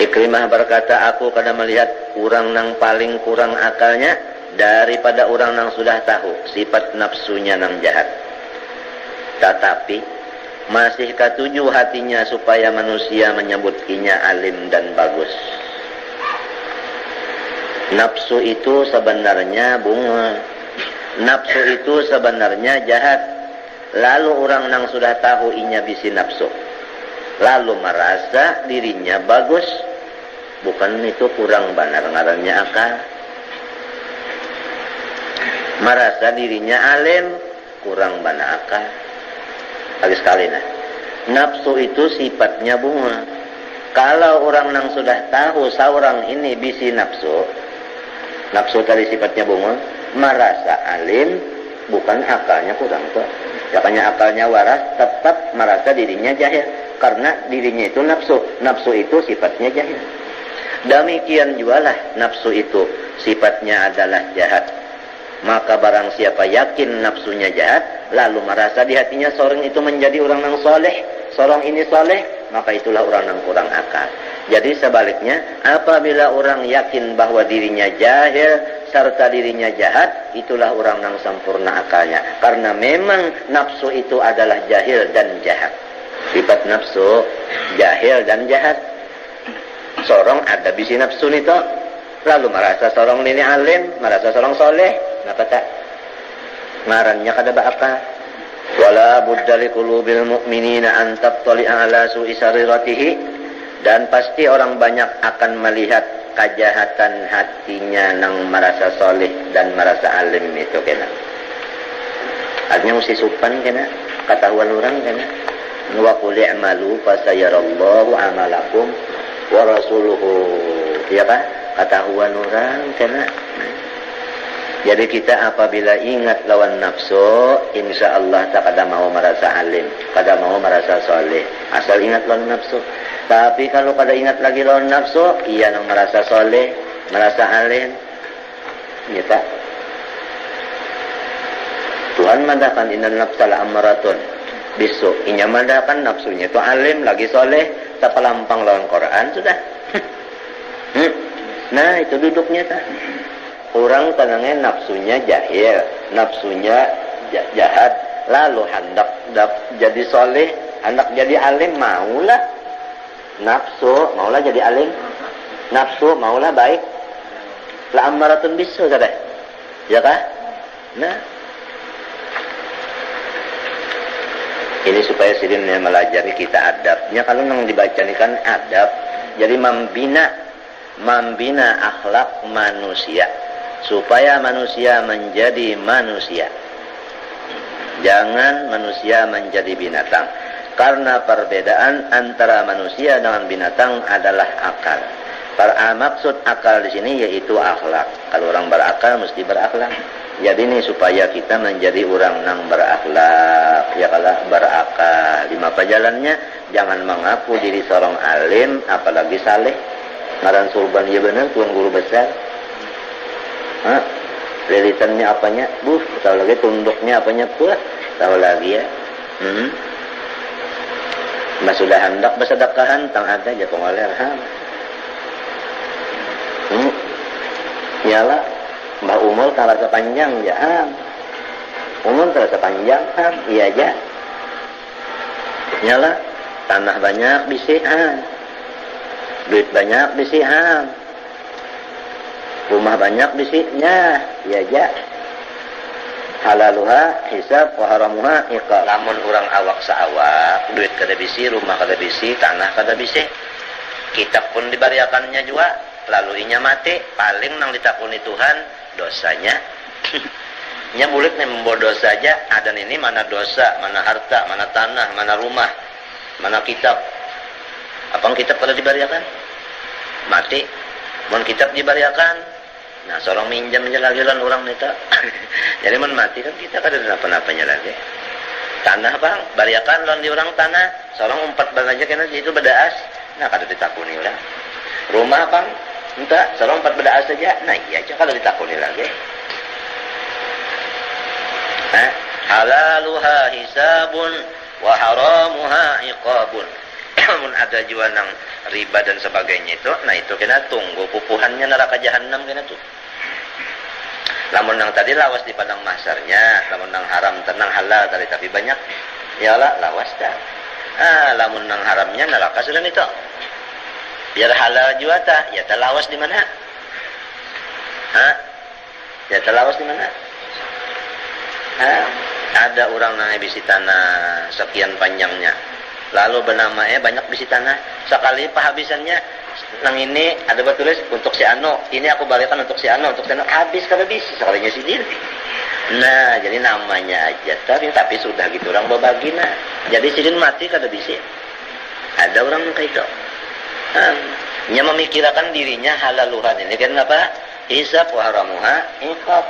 Ikrimah berkata, aku kada melihat orang nang paling kurang akalnya daripada orang nang sudah tahu sifat nafsunya nang jahat. Tetapi masih katuju hatinya supaya manusia menyebutkinya alim dan bagus. Nafsu itu sebenarnya bunga. Nafsu itu sebenarnya jahat. Lalu orang nang sudah tahu inya bisi nafsu, lalu merasa dirinya bagus. Bukan itu kurang benar ngarannya akal. Merasa dirinya alim, kurang benar akal. Lagi sekali nah. Nafsu itu sifatnya bunga. Kalau orang nang sudah tahu seorang ini bisi nafsu, nafsu tadi sifatnya bunga, merasa alim, bukan akalnya kurang tuh. Makanya akalnya waras, tetap merasa dirinya jahil. Karena dirinya itu nafsu. Nafsu itu sifatnya jahil. Demikian jualah nafsu itu sifatnya adalah jahat. Maka barang siapa yakin nafsunya jahat, lalu merasa di hatinya seorang itu menjadi orang yang soleh, seorang ini soleh, maka itulah orang yang kurang akal. Jadi sebaliknya, apabila orang yakin bahwa dirinya jahil serta dirinya jahat, itulah orang yang sempurna akalnya. Karena memang nafsu itu adalah jahil dan jahat. Sifat nafsu jahil dan jahat. Seorang ada bisi nafsu itu, lalu merasa seorang ini alim, merasa seorang soleh, kenapa tak? Ngarannya kada apa? Wala budda liqulubil mu'minina an tattali'a ala su'i sariratihi. Dan pasti orang banyak akan melihat kejahatan hatinya nang merasa soleh dan merasa alim itu kena. Artinya mesti supan kena, ketahuan orang kena. Wa qul i'malu fasayarallahu amalakum wa rasuluhu. Ya kan? Ketahuan orang kena. Jadi kita apabila ingat lawan nafsu, insya Allah tak kada mau merasa alim, kada mau merasa soleh. Asal ingat lawan nafsu. Tapi kalau kada ingat lagi lawan nafsu, ia nang merasa soleh, merasa alim. Ya tak? Tuhan madakan inna nafsala ammaratun bisu. Inya madakan nafsunya itu alim, lagi soleh, tak pelampang lawan Quran, sudah. Nah, itu duduknya tak. Orang tenangnya nafsunya jahil, nafsunya jahat, lalu hendak jadi soleh, hendak jadi alim, maulah. Nafsu, maulah jadi alim. Nafsu, maulah baik. La ammaratun bisu, kata. Ya kah? Nah. Ini supaya sirinnya melajari kita adabnya. Kalau yang dibaca ini kan adab. Jadi membina akhlak manusia. Supaya manusia menjadi manusia. Jangan manusia menjadi binatang. Karena perbedaan antara manusia dengan binatang adalah akal. Maksud akal di sini yaitu akhlak. Kalau orang berakal mesti berakhlak. Jadi ini supaya kita menjadi orang yang berakhlak. Ya kalau berakal. Di mapa jalannya jangan mengaku diri seorang alim apalagi saleh. Ngaran surban ya benar tuan guru besar. Lilitannya apanya? Tahu lagi tunduknya apanya pula? Tahu lagi ya. Mas sudah hendak bersedekahan, tang ada aja pengoler. Yalah, Mbak Umul terasa panjang ya. Umul terasa panjang, iya aja. Yalah, tanah banyak bisihan, duit banyak bisihan, rumah banyak bisinya, iya aja. Halaluha hisab wa haramuha iqab. Lamun orang awak saawak, duit kada bisi, rumah kada bisi, tanah kada bisi. Kitab pun dibariakannya juga, lalu inya mati, paling nang ditakuni Tuhan dosanya. Nya bulik nih membawa dosa aja, ada ini mana dosa, mana harta, mana tanah, mana rumah, mana kitab. Apang kitab kada dibariakan? Mati. Mun kitab dibariakan, nah, seorang minjam lagi lan orang itu. Jadi men mati kan kita kada ada apa-apanya lagi. Tanah bang, bariakan lan di orang tanah, seorang umpat bang aja kena itu bedaas. Nah, kada ditakuni ulah. Rumah bang, entah, seorang umpat bedaas saja. Nah, iya aja kada ditakuni lagi. Halaluha hisabun wa haramuha iqabun. Mun ada jiwa nang riba dan sebagainya itu, nah itu kena tunggu pupuhannya neraka jahanam kena tuh. Lamun nang tadi lawas di padang mahsyarnya, lamun nang haram tenang halal tadi tapi banyak, ya lah lawas dah. Lamun nang haramnya neraka sudah itu. Biar halal juga tah, ya lawas di mana? Ya lawas di mana? Ada orang nang bisi tanah sekian panjangnya. Lalu bernama banyak bisi tanah. Sekali penghabisannya nang ini ada tulis untuk si Ano. Ini aku balikan untuk si Ano, untuk si Ano habis kada bisi sekalinya si Din. Nah, jadi namanya aja tapi sudah gitu orang berbagi nah. Jadi si Din mati kada bisi. Ada orang yang kayak itu. Nya memikirkan dirinya halaluhan ini kan apa? Hisab wa haramuha iqab.